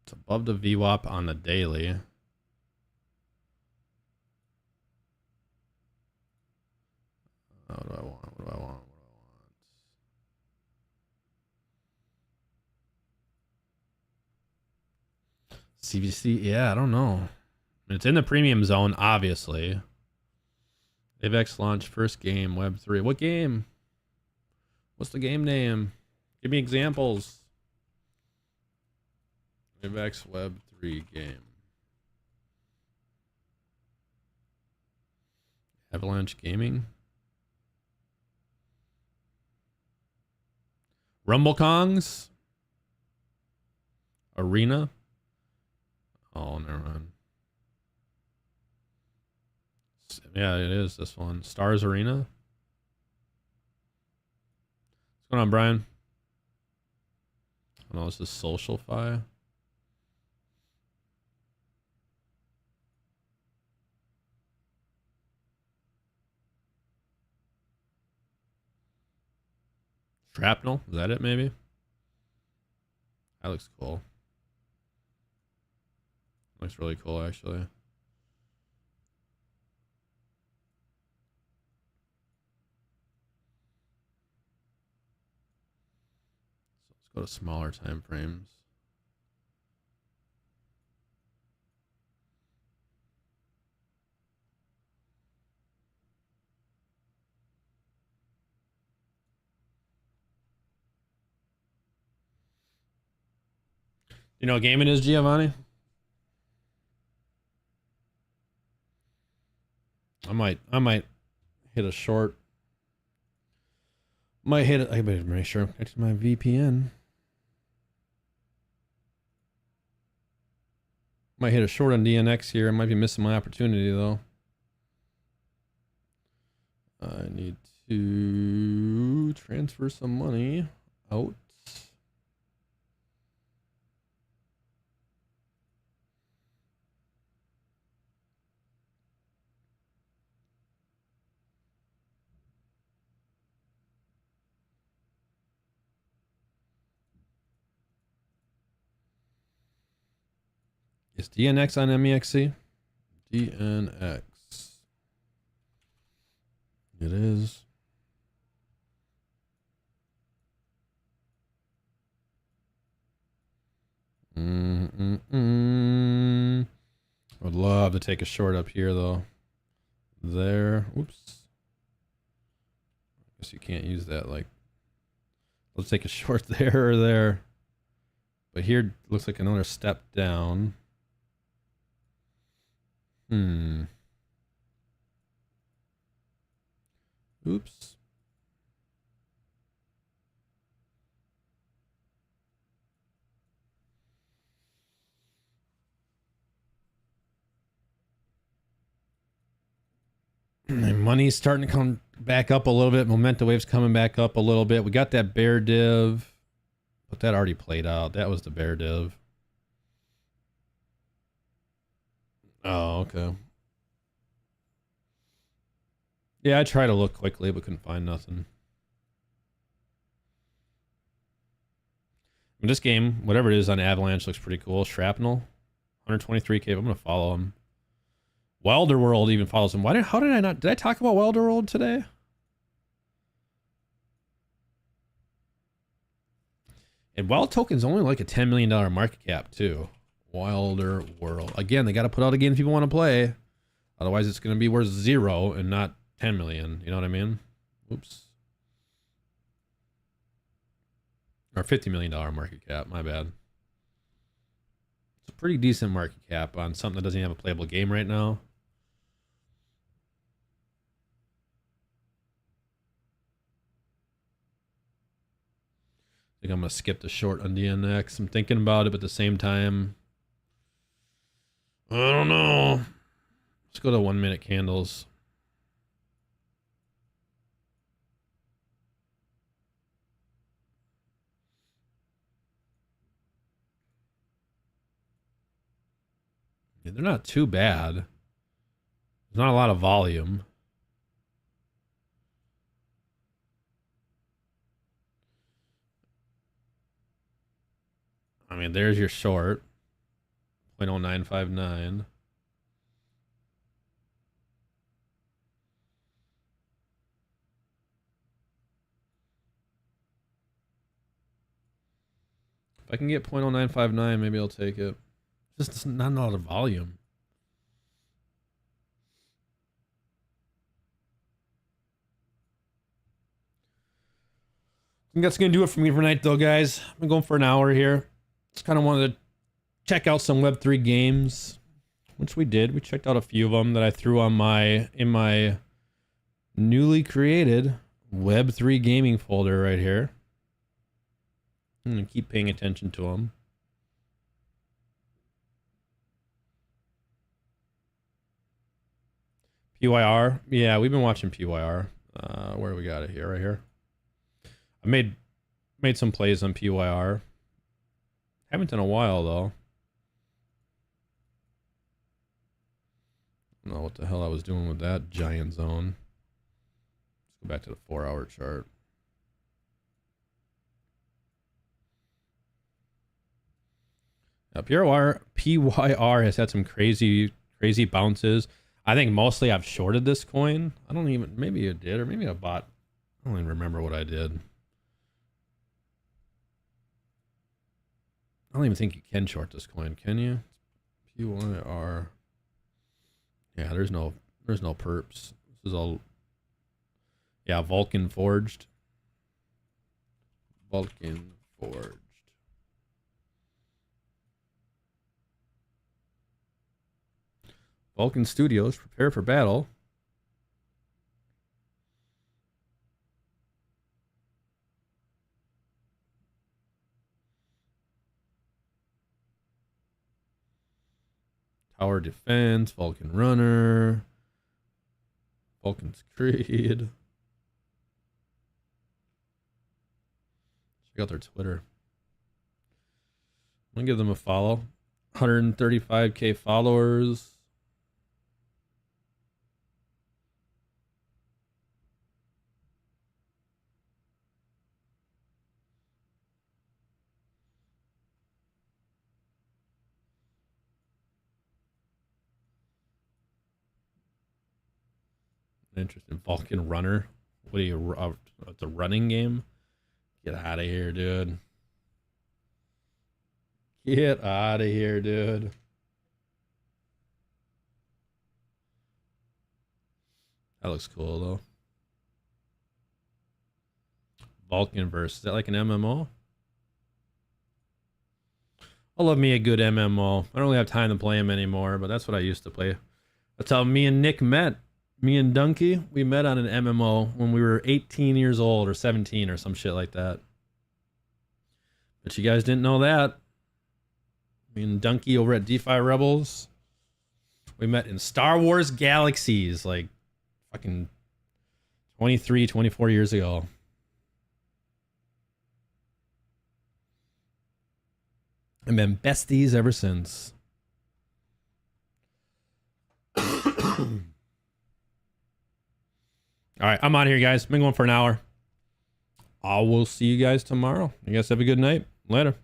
It's above the VWAP on the daily. What do I want? What do I want? CVC, yeah, I don't know. It's in the premium zone, obviously. AVAX launched first game, Web3. What game? What's the game name? Give me examples. AVAX Web3 game. Avalanche Gaming. Rumblekongs. Arena. Oh, never mind. Yeah, it is this one. Stars Arena. What's going on, Brian? Oh, no, this is SocialFi. Shrapnel? Is that it, maybe? That looks cool. Looks really cool, actually. So let's go to smaller time frames. You know what game it is, Giovanni? I might hit a short. Might hit it. I better make sure I'm connected to my VPN. Might hit a short on DNX here. I might be missing my opportunity though. I need to transfer some money out. Is DNX on MEXC? DNX. It is. I would love to take a short up here though. There. Oops. Guess you can't use that. Like, let's take a short there or there. But here looks like another step down. Oops. Money's starting to come back up a little bit. Momentum wave's coming back up a little bit. We got that bear div, but that already played out. That was the bear div. Oh, okay. Yeah, I tried to look quickly, but couldn't find nothing. And this game, whatever it is on Avalanche, looks pretty cool. Shrapnel, 123k. I'm gonna follow him. Wilder World even follows him. How did I not? Did I talk about Wilder World today? And Wild Token's only like a $10 million market cap too. Wilder World. Again, they got to put out a game if people want to play. Otherwise, it's going to be worth 0 and not 10 million. You know what I mean? Oops. Or $50 million market cap. My bad. It's a pretty decent market cap on something that doesn't even have a playable game right now. I think I'm going to skip the short on DNX. I'm thinking about it, but at the same time, I don't know. Let's go to 1 minute candles. Yeah, they're not too bad. There's not a lot of volume. I mean, there's your short. 0.0959. If I can get 0.0959, maybe I'll take it. Just not a lot of volume. I think that's going to do it for me for tonight, though, guys. I've been going for an hour here. Just kind of wanted to check out some Web3 games, which we did. We checked out a few of them that I threw on in my newly created Web3 gaming folder right here. I'm going to keep paying attention to them. PYR. Yeah, we've been watching PYR. Where do we got it here? Right here. I made some plays on PYR. Haven't in a while though. I don't know what the hell I was doing with that giant zone. Let's go back to the 4-hour chart. Now, PYR has had some crazy bounces. I think mostly I've shorted this coin. I don't even, maybe it did, or maybe I bought. I don't even remember what I did. I don't even think you can short this coin, can you? PYR. Yeah, there's no perps. This is all, yeah, Vulcan forged. Vulcan forged. Vulcan Studios, prepare for battle. Tower Defense, Vulcan Runner, Vulcan's Creed. Check out their Twitter. I'm gonna give them a follow. 135k followers. Interesting. Vulcan Runner. What are you? It's a running game. Get out of here, dude. Get out of here, dude. That looks cool, though. Vulcanverse. Is that like an MMO? I love me a good MMO. I don't really have time to play them anymore, but that's what I used to play. That's how me and Nick met. Me and Dunky, we met on an MMO when we were 18 years old or 17 or some shit like that. But you guys didn't know that. Me and Dunky over at DeFi Rebels, we met in Star Wars Galaxies like fucking 23, 24 years ago. And been besties ever since. All right, I'm out of here, guys. Been going for an hour. I will see you guys tomorrow. You guys have a good night. Later.